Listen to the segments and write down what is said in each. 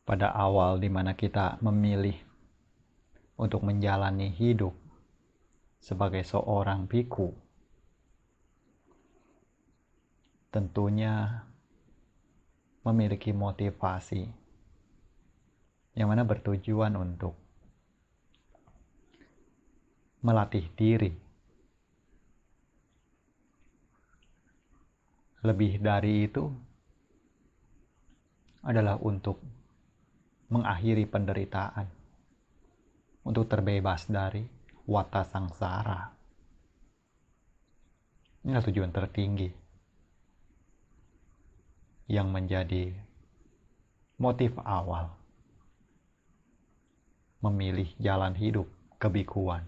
pada awal di mana kita memilih untuk menjalani hidup sebagai seorang biku, tentunya memiliki motivasi yang mana bertujuan untuk melatih diri. Lebih dari itu adalah untuk mengakhiri penderitaan, untuk terbebas dari wata sangsara. Inilah tujuan tertinggi yang menjadi motif awal memilih jalan hidup kebikuan.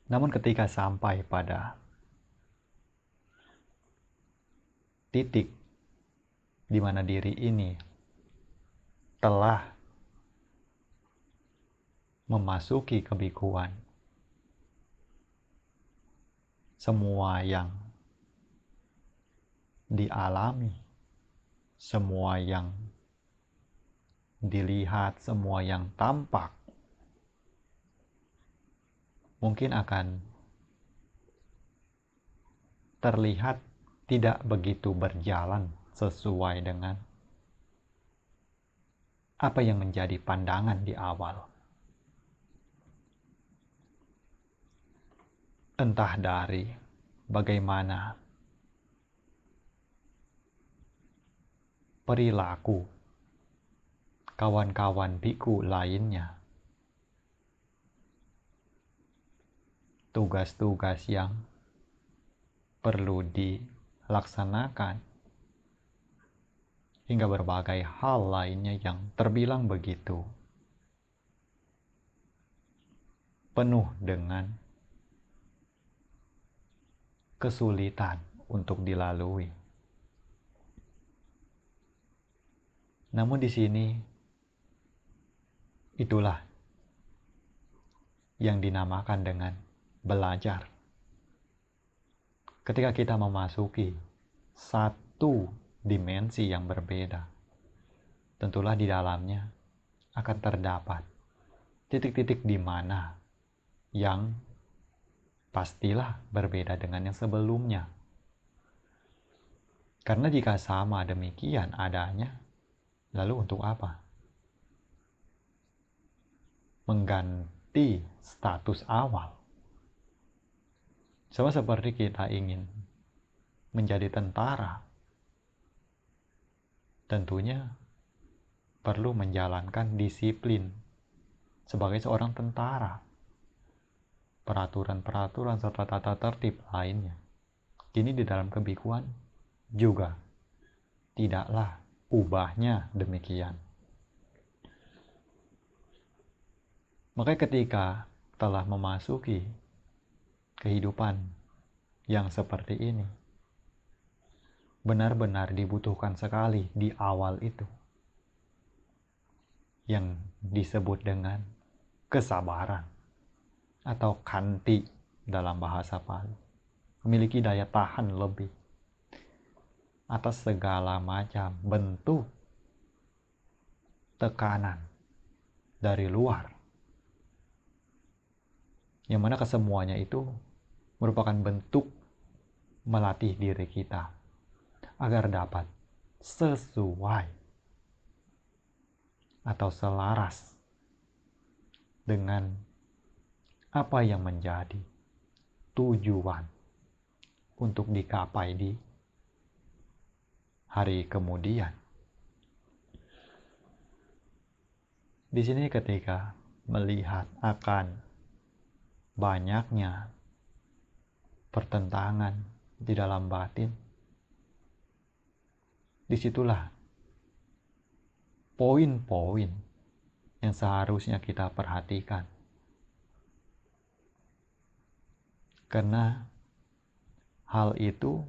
Namun ketika sampai pada titik di mana diri ini telah memasuki kebikuan, semua yang dialami, semua yang dilihat, semua yang tampak mungkin akan terlihat tidak begitu berjalan sesuai dengan apa yang menjadi pandangan di awal. Entah dari bagaimana perilaku kawan-kawan biku lainnya, tugas-tugas yang perlu dilaksanakan, hingga berbagai hal lainnya yang terbilang begitu penuh dengan kesulitan untuk dilalui. Namun di sini itulah yang dinamakan dengan belajar. Ketika kita memasuki satu dimensi yang berbeda, tentulah di dalamnya akan terdapat titik-titik di mana yang pastilah berbeda dengan yang sebelumnya. Karena jika sama demikian adanya, lalu untuk apa? Mengganti status awal. Sama seperti kita ingin menjadi tentara, tentunya perlu menjalankan disiplin sebagai seorang tentara, peraturan-peraturan serta tata tertib lainnya. Kini di dalam kebikuan juga tidaklah ubahnya demikian. Maka ketika telah memasuki kehidupan yang seperti ini, benar-benar dibutuhkan sekali di awal itu yang disebut dengan kesabaran atau kanti dalam bahasa Pali, memiliki daya tahan lebih atas segala macam bentuk tekanan dari luar, yang mana kesemuanya itu merupakan bentuk melatih diri kita agar dapat sesuai atau selaras dengan apa yang menjadi tujuan untuk dicapai di hari kemudian. Di sini ketika melihat akan banyaknya pertentangan di dalam batin, disitulah poin-poin yang seharusnya kita perhatikan. Karena hal itu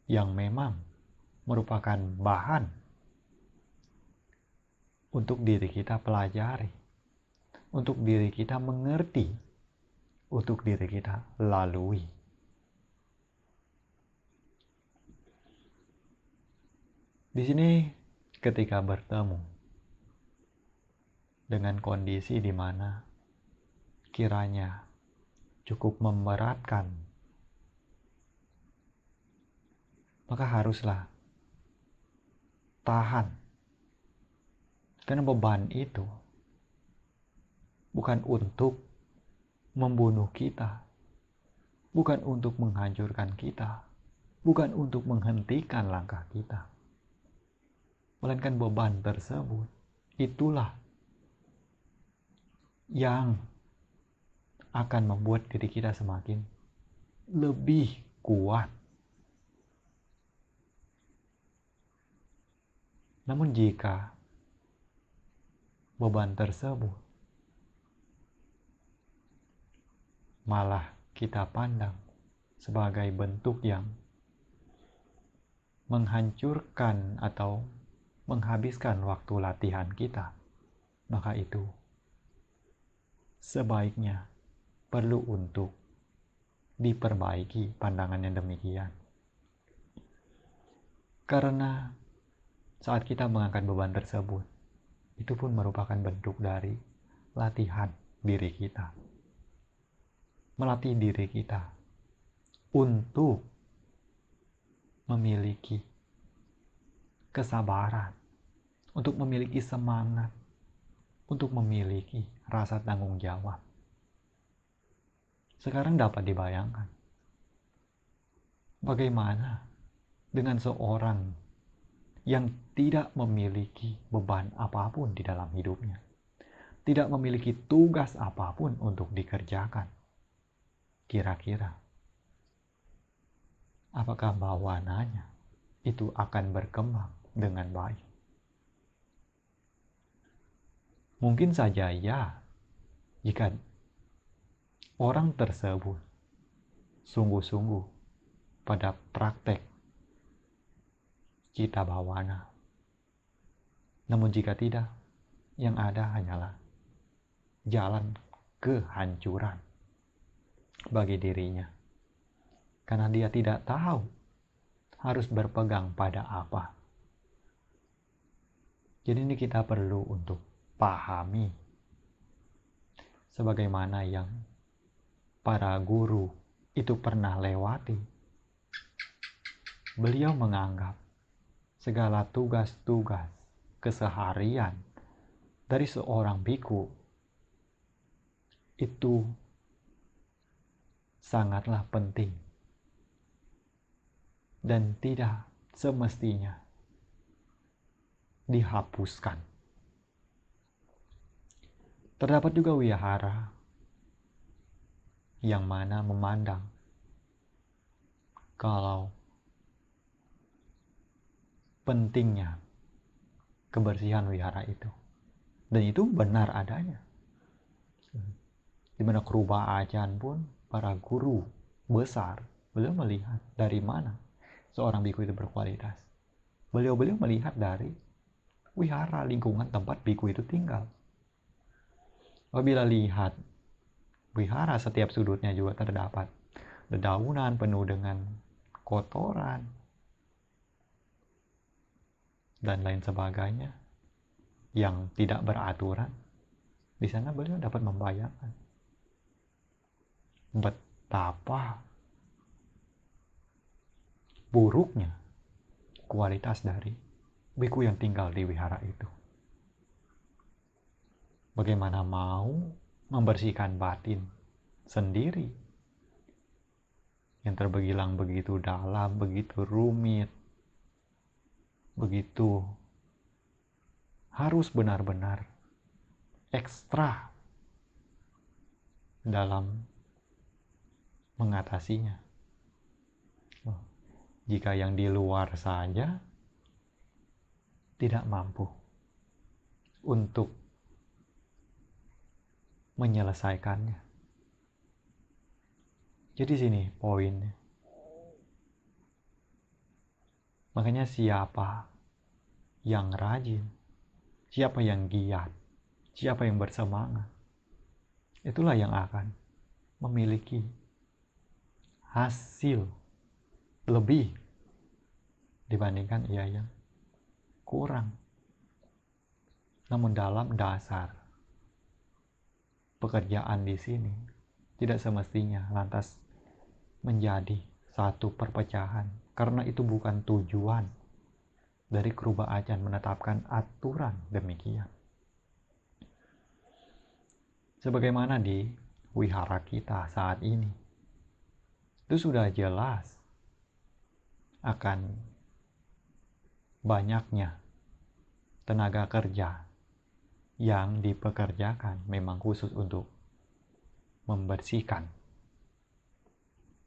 yang memang merupakan bahan untuk diri kita pelajari, untuk diri kita mengerti, untuk diri kita lalui. Di sini ketika bertemu dengan kondisi di mana kiranya cukup memberatkan, maka haruslah tahan. Karena beban itu bukan untuk membunuh kita, bukan untuk menghancurkan kita, bukan untuk menghentikan langkah kita. Melainkan beban tersebut itulah yang akan membuat diri kita semakin lebih kuat. Namun jika beban tersebut malah kita pandang sebagai bentuk yang menghancurkan atau menghabiskan waktu latihan kita, maka itu sebaiknya perlu untuk diperbaiki pandangannya demikian. Karena saat kita mengangkat beban tersebut, itu pun merupakan bentuk dari latihan diri kita. Melatih diri kita untuk memiliki kesabaran, untuk memiliki semangat, untuk memiliki rasa tanggung jawab. Sekarang dapat dibayangkan bagaimana dengan seorang yang tidak memiliki beban apapun di dalam hidupnya, tidak memiliki tugas apapun untuk dikerjakan. Kira-kira apakah bawaannya itu akan berkembang dengan baik? Mungkin saja ya, jika orang tersebut sungguh-sungguh pada praktek cita bawana. Namun jika tidak, yang ada hanyalah jalan kehancuran bagi dirinya. Karena dia tidak tahu harus berpegang pada apa. Jadi ini kita perlu untuk pahami sebagaimana yang para guru itu pernah lewati. Beliau menganggap segala tugas-tugas keseharian dari seorang biku itu sangatlah penting dan tidak semestinya dihapuskan. Terdapat juga wihara yang mana memandang kalau pentingnya kebersihan wihara itu. Dan itu benar adanya. Di mana Kruba Ajan pun, para guru besar, beliau melihat dari mana seorang biku itu berkualitas. Beliau melihat dari wihara, lingkungan tempat biku itu tinggal. Apabila lihat wihara setiap sudutnya juga terdapat dedaunan penuh dengan kotoran dan lain sebagainya yang tidak beraturan, di sana beliau dapat membayangkan betapa buruknya kualitas dari biku yang tinggal di wihara itu. Bagaimana mau membersihkan batin sendiri yang terbilang begitu dalam, begitu rumit, begitu harus benar-benar ekstra dalam mengatasinya. Jika yang di luar saja tidak mampu untuk menyelesaikannya. Jadi sini poinnya. Makanya siapa yang rajin, siapa yang giat, siapa yang bersemangat, itulah yang akan memiliki hasil lebih dibandingkan ia yang kurang Namun dalam dasar pekerjaan di sini tidak semestinya lantas menjadi satu perpecahan, karena itu bukan tujuan dari Kruba Ajan menetapkan aturan demikian. Sebagaimana di wihara kita saat ini, itu sudah jelas akan banyaknya tenaga kerja yang dipekerjakan memang khusus untuk membersihkan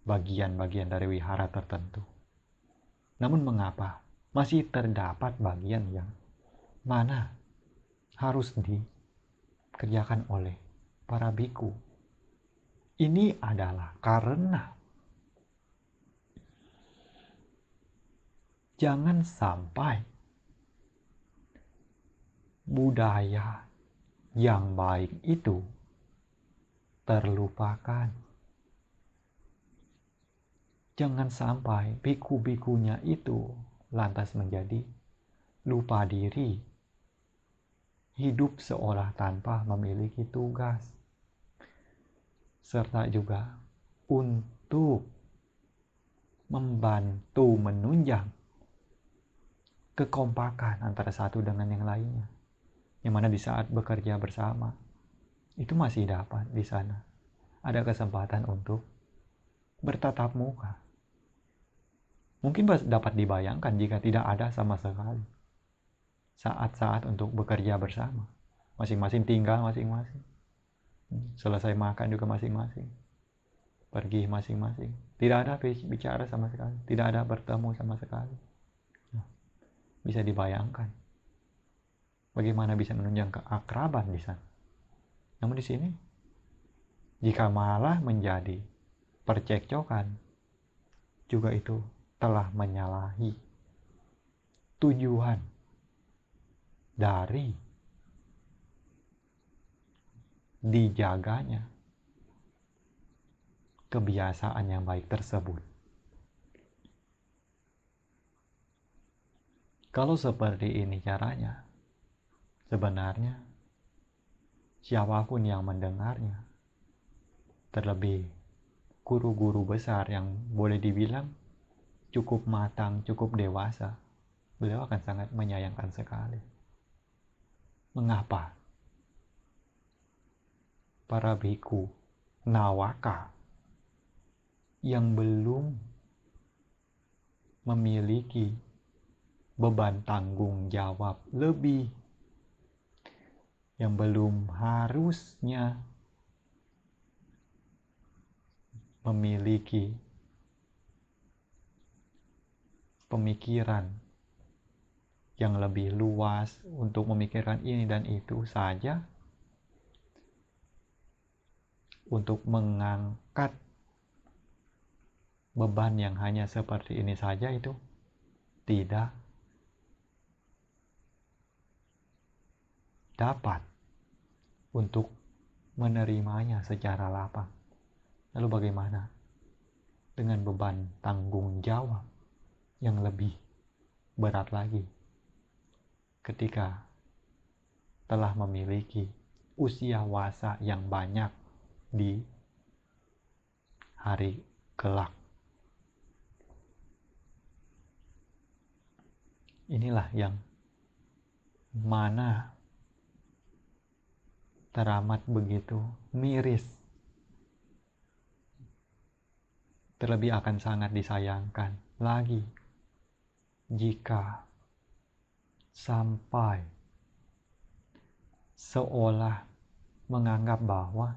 bagian-bagian dari wihara tertentu. Namun mengapa masih terdapat bagian yang mana harus dikerjakan oleh para biku? Ini adalah karena jangan sampai budaya yang baik itu terlupakan. Jangan sampai biku-bikunya itu lantas menjadi lupa diri, hidup seolah tanpa memiliki tugas, serta juga untuk membantu menunjang kekompakan antara satu dengan yang lainnya. Yang mana di saat bekerja bersama, itu masih dapat di sana ada kesempatan untuk bertatap muka. Mungkin dapat dibayangkan jika tidak ada sama sekali saat-saat untuk bekerja bersama. Masing-masing tinggal masing-masing. Selesai makan juga masing-masing. Pergi masing-masing. Tidak ada bicara sama sekali. Tidak ada bertemu sama sekali. Bisa dibayangkan bagaimana bisa menunjang keakraban di sana. Namun di sini, jika malah menjadi percekcokan, juga itu telah menyalahi tujuan dari dijaganya kebiasaan yang baik tersebut. Kalau seperti ini caranya, sebenarnya siapapun yang mendengarnya, terlebih guru-guru besar yang boleh dibilang cukup matang, cukup dewasa, beliau akan sangat menyayangkan sekali. Mengapa para biku nawaka yang belum memiliki beban tanggung jawab lebih, yang belum harusnya memiliki pemikiran yang lebih luas untuk memikirkan ini dan itu saja, untuk mengangkat beban yang hanya seperti ini saja, itu tidak dapat untuk menerimanya secara lapang. Lalu bagaimana dengan beban tanggung jawab yang lebih berat lagi ketika telah memiliki usia wasa yang banyak di hari kelak? Inilah yang mana teramat begitu miris. Terlebih akan sangat disayangkan lagi jika sampai seolah menganggap bahwa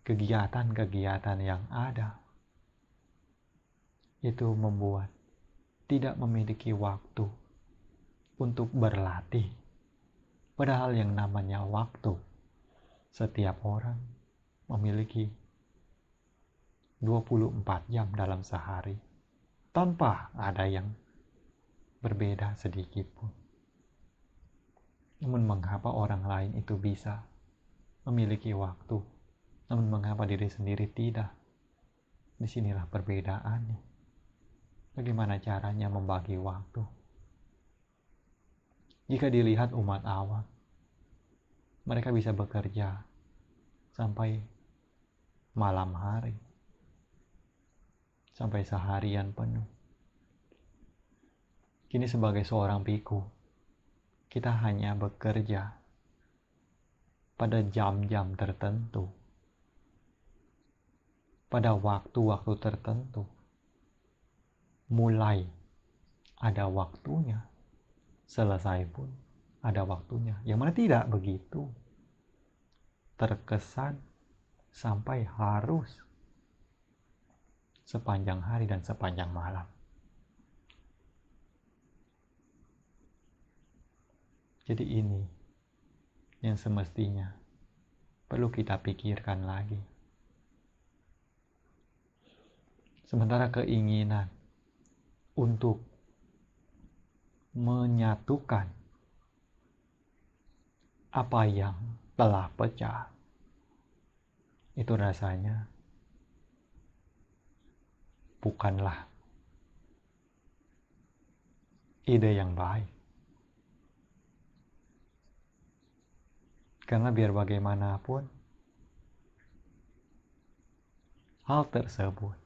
kegiatan-kegiatan yang ada itu membuat tidak memiliki waktu untuk berlatih. Padahal yang namanya waktu, setiap orang memiliki 24 jam dalam sehari, tanpa ada yang berbeda sedikit pun. Namun mengapa orang lain itu bisa memiliki waktu, namun mengapa diri sendiri tidak? Disinilah perbedaannya. Bagaimana caranya membagi waktu? Jika dilihat umat awam, mereka bisa bekerja sampai malam hari, sampai seharian penuh. Kini sebagai seorang biku, kita hanya bekerja pada jam-jam tertentu, pada waktu-waktu tertentu. Mulai ada waktunya, selesai pun ada waktunya. Yang mana tidak begitu. Terkesan sampai harus sepanjang hari dan sepanjang malam. Jadi ini yang semestinya perlu kita pikirkan lagi. Sementara keinginan untuk menyatukan apa yang telah pecah, itu rasanya bukanlah ide yang baik. Karena biar bagaimanapun, hal tersebut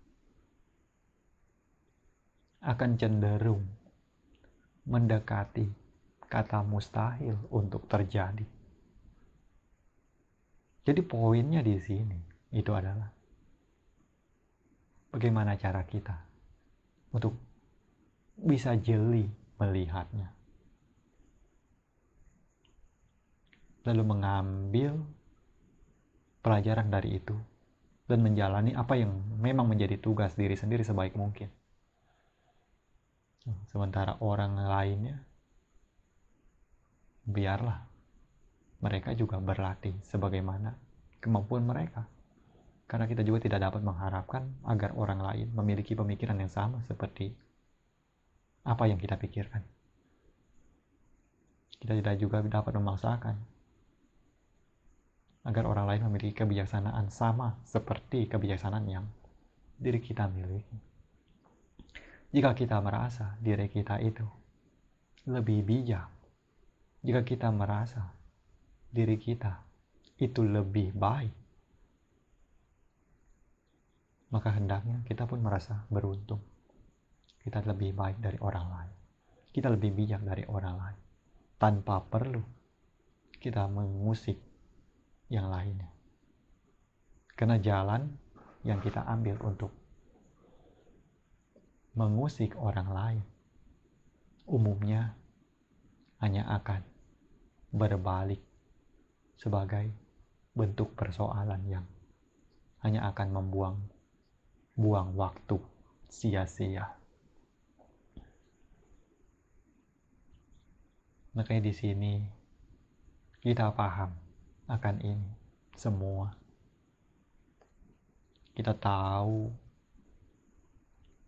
akan cenderung mendekati kata mustahil untuk terjadi. Jadi poinnya di sini itu adalah bagaimana cara kita untuk bisa jeli melihatnya, lalu mengambil pelajaran dari itu dan menjalani apa yang memang menjadi tugas diri sendiri sebaik mungkin. Sementara orang lainnya, biarlah mereka juga berlatih sebagaimana kemampuan mereka. Karena kita juga tidak dapat mengharapkan agar orang lain memiliki pemikiran yang sama seperti apa yang kita pikirkan. Kita tidak juga dapat memaksakan agar orang lain memiliki kebijaksanaan sama seperti kebijaksanaan yang diri kita miliki. Jika kita merasa diri kita itu lebih bijak, jika kita merasa diri kita itu lebih baik, maka hendaknya kita pun merasa beruntung. Kita lebih baik dari orang lain. Kita lebih bijak dari orang lain. Tanpa perlu kita mengusik yang lainnya. Karena jalan yang kita ambil untuk mengusik orang lain umumnya hanya akan berbalik sebagai bentuk persoalan yang hanya akan membuang waktu sia-sia. Makanya di sini kita paham akan ini semua. Kita tahu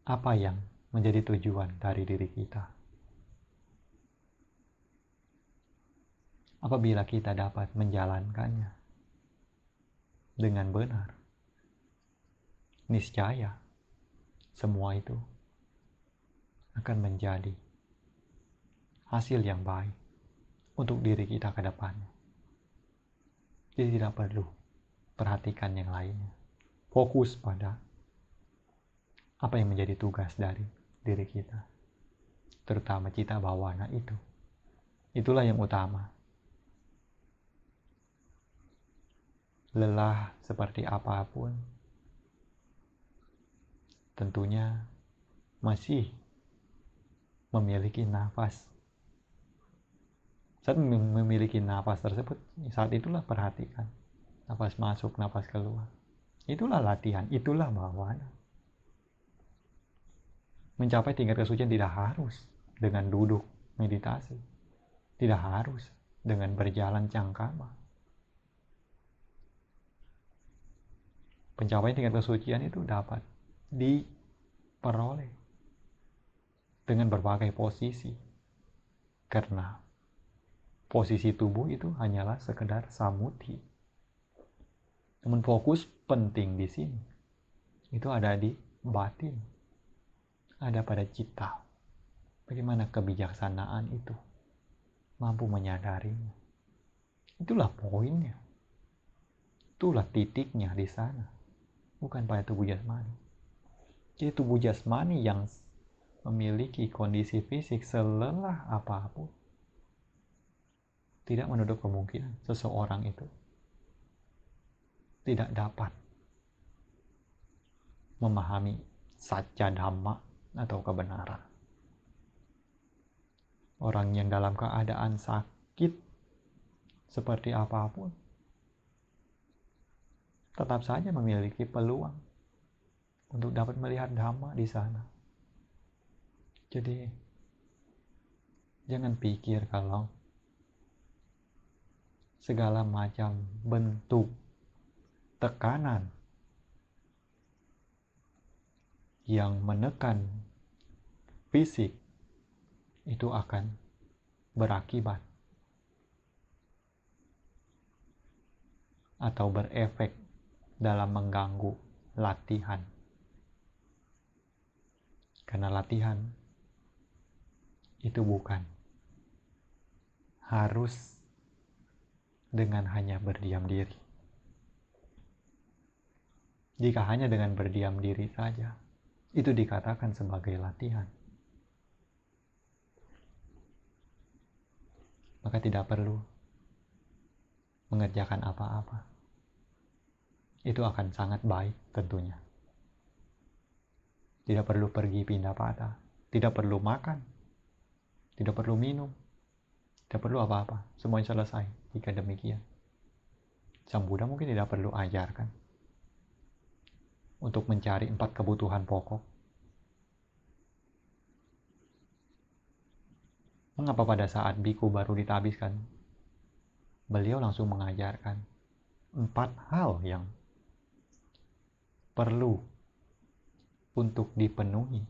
apa yang menjadi tujuan dari diri kita. Apabila kita dapat menjalankannya dengan benar, niscaya semua itu akan menjadi hasil yang baik untuk diri kita ke depannya. Jadi tidak perlu perhatikan yang lainnya. Fokus pada apa yang menjadi tugas dari diri kita. Terutama cita bawana itu. Itulah yang utama. Lelah seperti apapun, tentunya masih memiliki nafas. Saat memiliki nafas tersebut, saat itulah perhatikan. Nafas masuk, nafas keluar. Itulah latihan, itulah bawana. Mencapai tingkat kesucian tidak harus dengan duduk meditasi. Tidak harus dengan berjalan cangkama. Pencapaian tingkat kesucian itu dapat diperoleh dengan berbagai posisi. Karena posisi tubuh itu hanyalah sekedar samuti. Namun fokus penting di sini. Itu ada di batin. Ada pada cita. Bagaimana kebijaksanaan itu mampu menyadarinya. Itulah poinnya. Itulah titiknya di sana. Bukan pada tubuh jasmani. Jadi tubuh jasmani yang memiliki kondisi fisik selelah apapun tidak menutup kemungkinan seseorang itu tidak dapat memahami satya dhamma atau kebenaran. Orang yang dalam keadaan sakit seperti apapun tetap saja memiliki peluang untuk dapat melihat dhamma di sana. Jadi jangan pikir kalau segala macam bentuk tekanan yang menekan fisik itu akan berakibat atau berefek dalam mengganggu latihan. Karena latihan itu bukan harus dengan hanya berdiam diri. Jika hanya dengan berdiam diri saja, itu dikatakan sebagai latihan. Maka tidak perlu mengerjakan apa-apa. Itu akan sangat baik tentunya. Tidak perlu pergi pindah patah, tidak perlu makan, tidak perlu minum, tidak perlu apa-apa. Semuanya selesai jika demikian. Sang Buddha mungkin tidak perlu ajarkan untuk mencari 4 kebutuhan pokok. Mengapa pada saat biku baru ditabiskan, beliau langsung mengajarkan 4 hal yang perlu untuk dipenuhi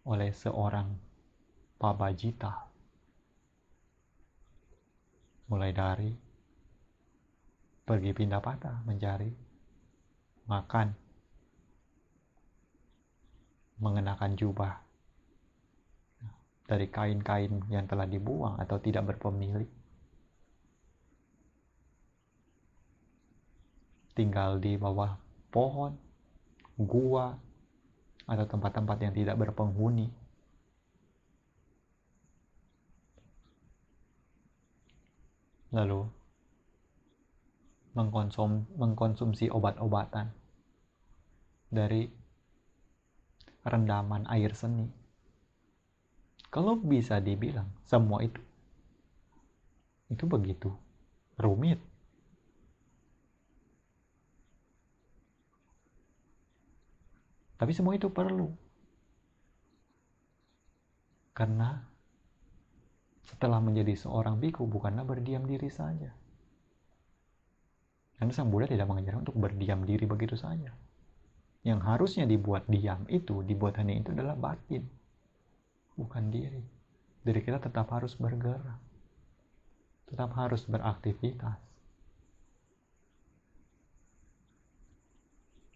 oleh seorang pabajita. Mulai dari pergi pindah patah, mencari makan, mengenakan jubah dari kain-kain yang telah dibuang atau tidak berpemilik, tinggal di bawah pohon, gua, atau tempat-tempat yang tidak berpenghuni. Lalu mengkonsumsi obat-obatan dari rendaman air seni. Kalau bisa dibilang semua itu begitu rumit. Tapi semua itu perlu. Karena setelah menjadi seorang biku bukanlah berdiam diri saja. Karena Sang Buddha tidak mengajarkan untuk berdiam diri begitu saja. Yang harusnya dibuat diam itu, dibuat hening itu adalah batin, bukan diri. Diri kita tetap harus bergerak, tetap harus beraktivitas.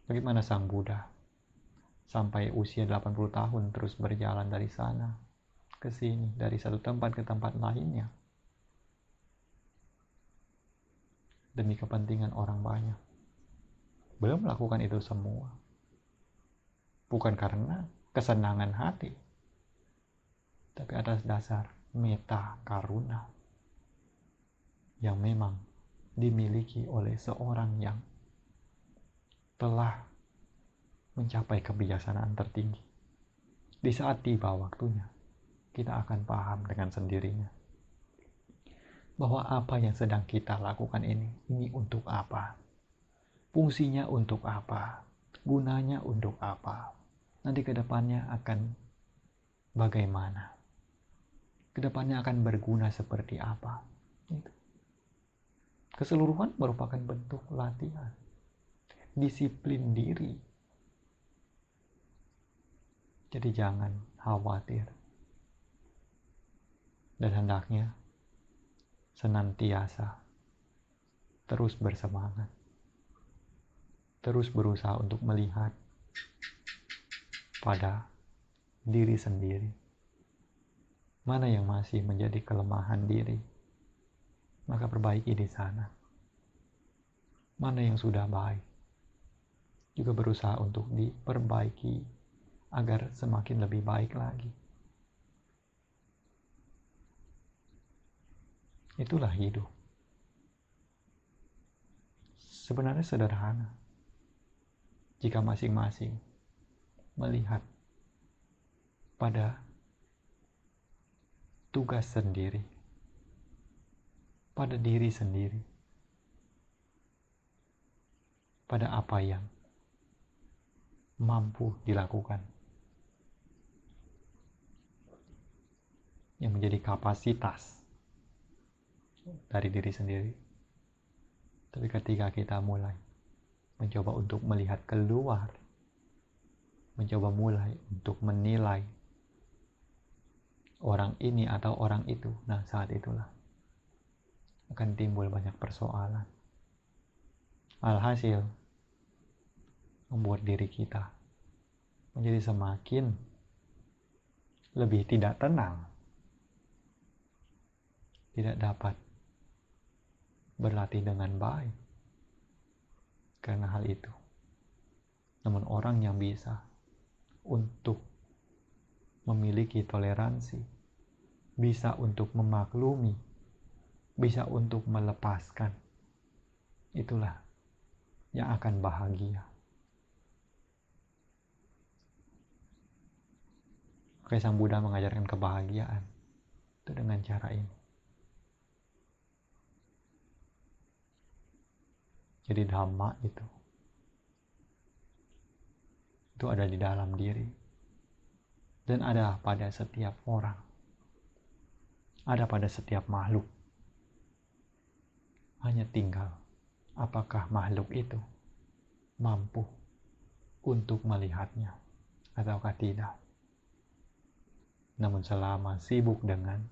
Bagaimana Sang Buddha sampai usia 80 tahun terus berjalan dari sana ke sini, dari satu tempat ke tempat lainnya, demi kepentingan orang banyak. Beliau melakukan itu semua bukan karena kesenangan hati, tapi atas dasar meta karuna yang memang dimiliki oleh seorang yang telah mencapai kebijaksanaan tertinggi. Di saat tiba waktunya, kita akan paham dengan sendirinya bahwa apa yang sedang kita lakukan ini untuk apa, fungsinya untuk apa, gunanya untuk apa, nanti kedepannya akan bagaimana, kedepannya akan berguna seperti apa. Keseluruhan merupakan bentuk latihan, disiplin diri. Jadi jangan khawatir, dan hendaknya senantiasa terus bersemangat, terus berusaha untuk melihat pada diri sendiri, Mana yang masih menjadi kelemahan diri, maka perbaiki di sana. Mana yang sudah baik, juga berusaha untuk diperbaiki agar semakin lebih baik lagi. Itulah hidup. Sebenarnya sederhana jika masing-masing melihat pada tugas sendiri, pada diri sendiri, pada apa yang mampu dilakukan, yang menjadi kapasitas dari diri sendiri. Tapi ketika kita mulai mencoba untuk melihat keluar, mencoba mulai untuk menilai orang ini atau orang itu, nah saat itulah akan timbul banyak persoalan. Alhasil membuat diri kita menjadi semakin lebih tidak tenang, tidak dapat berlatih dengan baik karena hal itu. Namun orang yang bisa untuk memiliki toleransi, bisa untuk memaklumi, bisa untuk melepaskan, itulah yang akan bahagia. Oke, Sang Buddha mengajarkan kebahagiaan itu dengan cara ini. Jadi Dhamma itu ada di dalam diri dan ada pada setiap orang, ada pada setiap makhluk. Hanya tinggal apakah makhluk itu mampu untuk melihatnya ataukah tidak. Namun selama sibuk dengan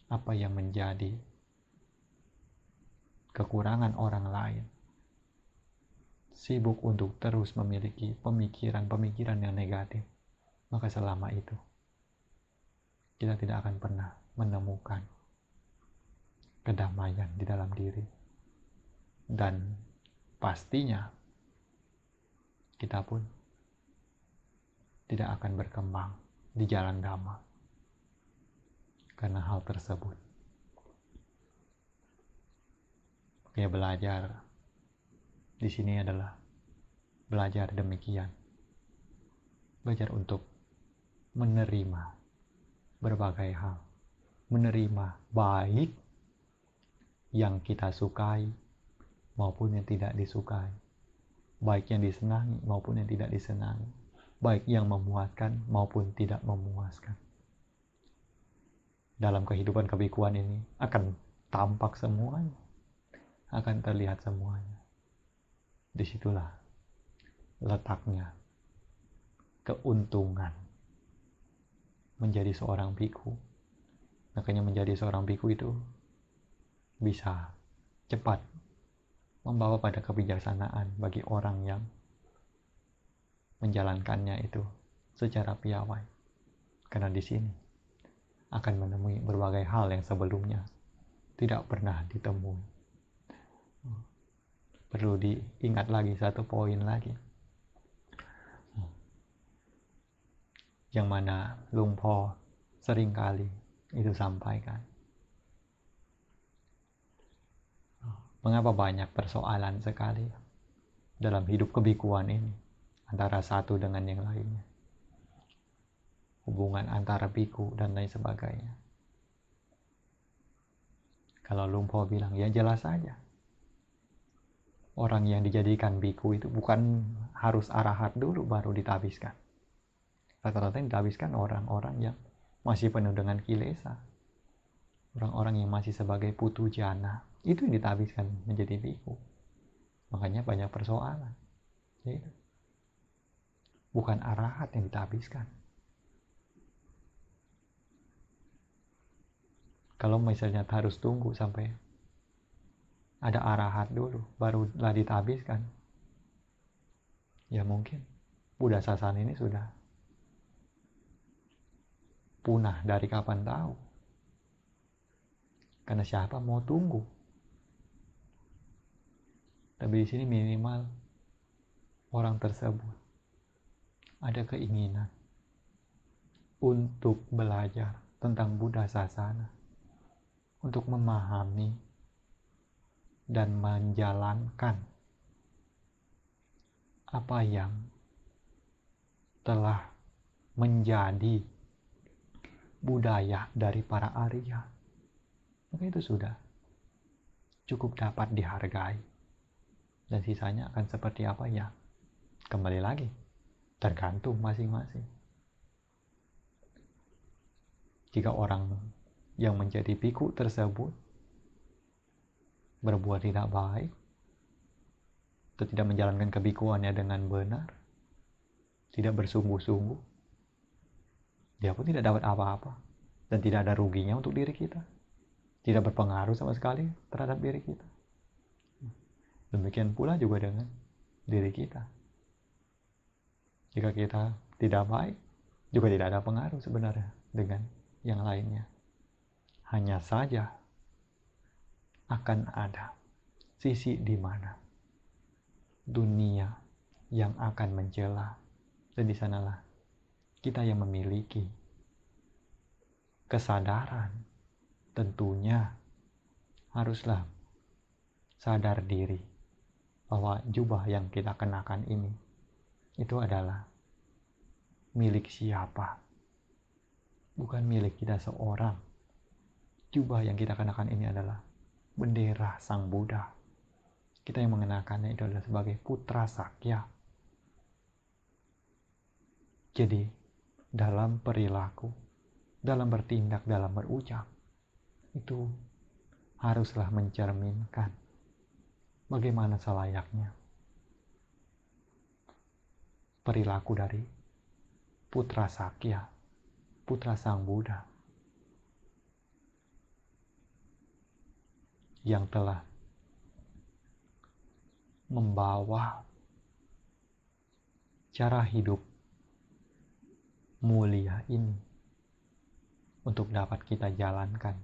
apa yang menjadi kekurangan orang lain, sibuk untuk terus memiliki pemikiran-pemikiran yang negatif, maka selama itu kita tidak akan pernah menemukan kedamaian di dalam diri. Dan pastinya kita pun tidak akan berkembang di jalan Dhamma karena hal tersebut. Ya, belajar di sini adalah belajar demikian. Belajar untuk menerima berbagai hal. Menerima baik yang kita sukai maupun yang tidak disukai. Baik yang disenangi maupun yang tidak disenangi. Baik yang memuaskan maupun tidak memuaskan. Dalam kehidupan kebikuan ini akan tampak semuanya. Akan terlihat semuanya. Disitulah letaknya keuntungan menjadi seorang biku. Makanya menjadi seorang biku itu bisa cepat membawa pada kebijaksanaan bagi orang yang menjalankannya itu secara piawai. Karena di sini akan menemui berbagai hal yang sebelumnya tidak pernah ditemui. Perlu diingat lagi satu poin lagi, yang mana Luang Por seringkali itu sampaikan. Mengapa banyak persoalan sekali dalam hidup kebikuan ini antara satu dengan yang lainnya, hubungan antara biku dan lain sebagainya. Kalau Luang Por bilang, ya jelas saja orang yang dijadikan biku itu bukan harus arahat dulu baru ditabiskan. Rata-rata yang ditabiskan orang-orang yang masih penuh dengan kilesa, orang-orang yang masih sebagai putu jana, itu yang ditabiskan menjadi biku. Makanya banyak persoalan. Jadi, bukan arahat yang ditabiskan. Kalau misalnya harus tunggu sampai ada arahat dulu barulah ditabiskan, ya mungkin Buddha Sasana ini sudah punah dari kapan tahu. Karena siapa mau tunggu? Tapi di sini minimal orang tersebut ada keinginan untuk belajar tentang Buddha Sasana, untuk memahami dan menjalankan apa yang telah menjadi budaya dari para Arya. Maka itu sudah cukup dapat dihargai. Dan sisanya akan seperti apa ya? Kembali lagi, tergantung masing-masing. Jika orang yang menjadi biku tersebut berbuat tidak baik, atau tidak menjalankan kebikuannya dengan benar, tidak bersungguh-sungguh, dia pun tidak dapat apa-apa. Dan tidak ada ruginya untuk diri kita. Tidak berpengaruh sama sekali terhadap diri kita. Demikian pula juga dengan diri kita. Jika kita tidak baik, juga tidak ada pengaruh sebenarnya dengan yang lainnya. Hanya saja akan ada sisi di mana dunia yang akan mencela, dan di sanalah kita yang memiliki kesadaran. Tentunya haruslah sadar diri bahwa jubah yang kita kenakan ini itu adalah milik siapa, bukan milik kita seorang. Jubah yang kita kenakan ini adalah bendera Sang Buddha. Kita yang mengenakannya itu adalah sebagai putra Sakya. Jadi dalam perilaku, dalam bertindak, dalam berucap, itu haruslah mencerminkan bagaimana selayaknya perilaku dari putra Sakya, putra Sang Buddha, yang telah membawa cara hidup mulia ini untuk dapat kita jalankan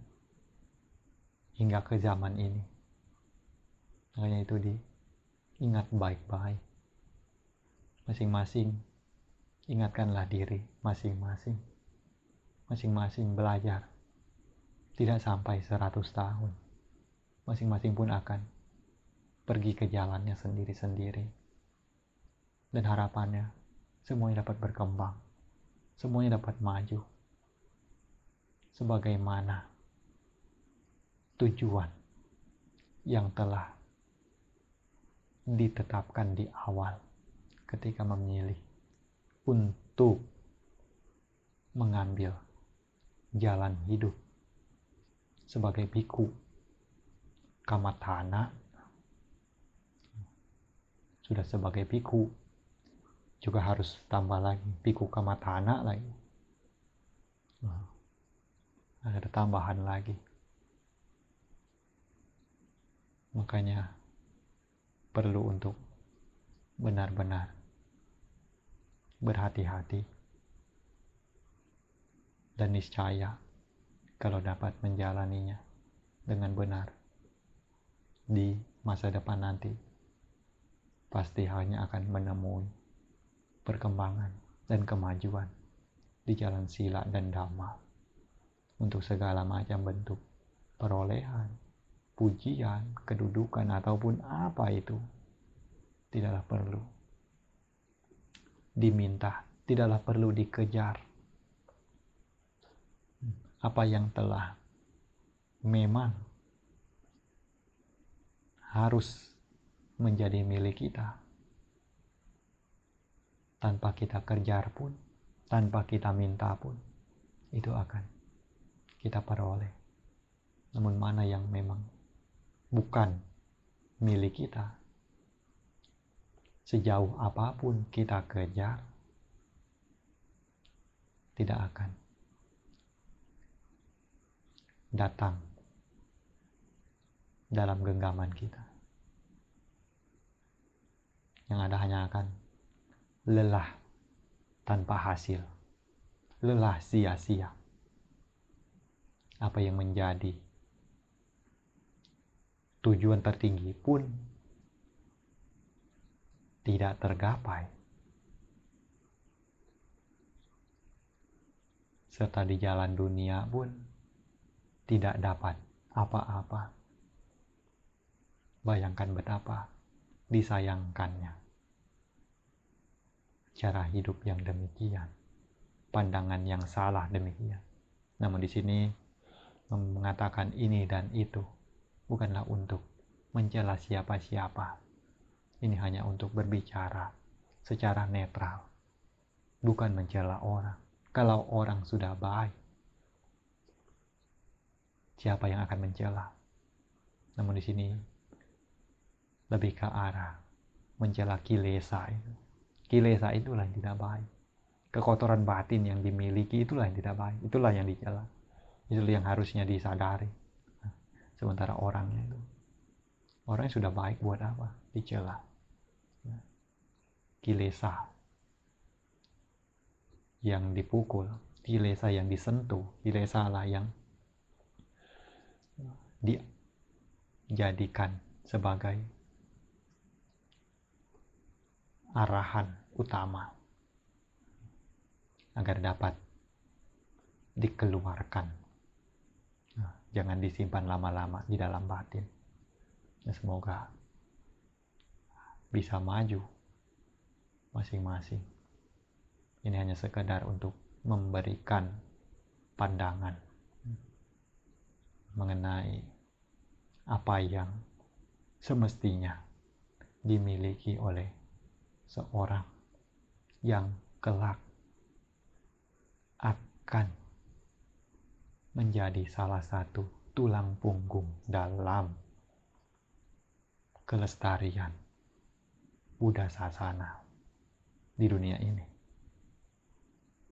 hingga ke zaman ini. Makanya itu diingat baik-baik. Masing-masing ingatkanlah diri masing-masing. Masing-masing belajar. Tidak sampai 100 tahun. Masing-masing pun akan pergi ke jalannya sendiri-sendiri. Dan harapannya semuanya dapat berkembang. Semuanya dapat maju. Sebagaimana tujuan yang telah ditetapkan di awal ketika memilih untuk mengambil jalan hidup sebagai biku Kamathana. Sudah sebagai biku, juga harus tambah lagi biku Kamathana lagi. Ada tambahan lagi. Makanya perlu untuk benar-benar berhati-hati dan niscaya kalau dapat menjalaninya dengan benar di masa depan nanti, pasti hanya akan menemui perkembangan dan kemajuan di jalan sila dan dhamma untuk segala macam bentuk perolehan, pujian, kedudukan, ataupun apa itu tidaklah perlu diminta, tidaklah perlu dikejar. Apa yang telah memang harus menjadi milik kita, tanpa kita kejar pun, tanpa kita minta pun, itu akan kita peroleh. Namun mana yang memang bukan milik kita, sejauh apapun kita kejar, tidak akan datang dalam genggaman kita. Yang ada hanya akan lelah tanpa hasil, lelah sia-sia. apa yang menjadi tujuan tertinggi pun tidak tergapai, serta di jalan dunia pun tidak dapat apa-apa. Bayangkan betapa disayangkannya cara hidup yang demikian, pandangan yang salah demikian. Namun di sini mengatakan ini dan itu bukanlah untuk mencela siapa-siapa. Ini hanya untuk berbicara secara netral, bukan mencela orang. Kalau orang sudah baik, siapa yang akan mencela? Namun di sini lebih ke arah mencela kilesa itu. Kilesa itulah yang tidak baik. Kekotoran batin yang dimiliki itulah yang tidak baik. Itulah yang dicela. Itulah yang harusnya disadari. Sementara orangnya itu, orangnya sudah baik, buat apa dicela? Kilesa yang dipukul, kilesa yang disentuh, kilesa lah yang dijadikan sebagai arahan utama agar dapat dikeluarkan. Jangan disimpan lama-lama di dalam batin. Semoga bisa maju masing-masing. Ini hanya sekedar untuk memberikan pandangan mengenai apa yang semestinya dimiliki oleh seorang yang kelak akan menjadi salah satu tulang punggung dalam kelestarian Buddha Sasana di dunia ini.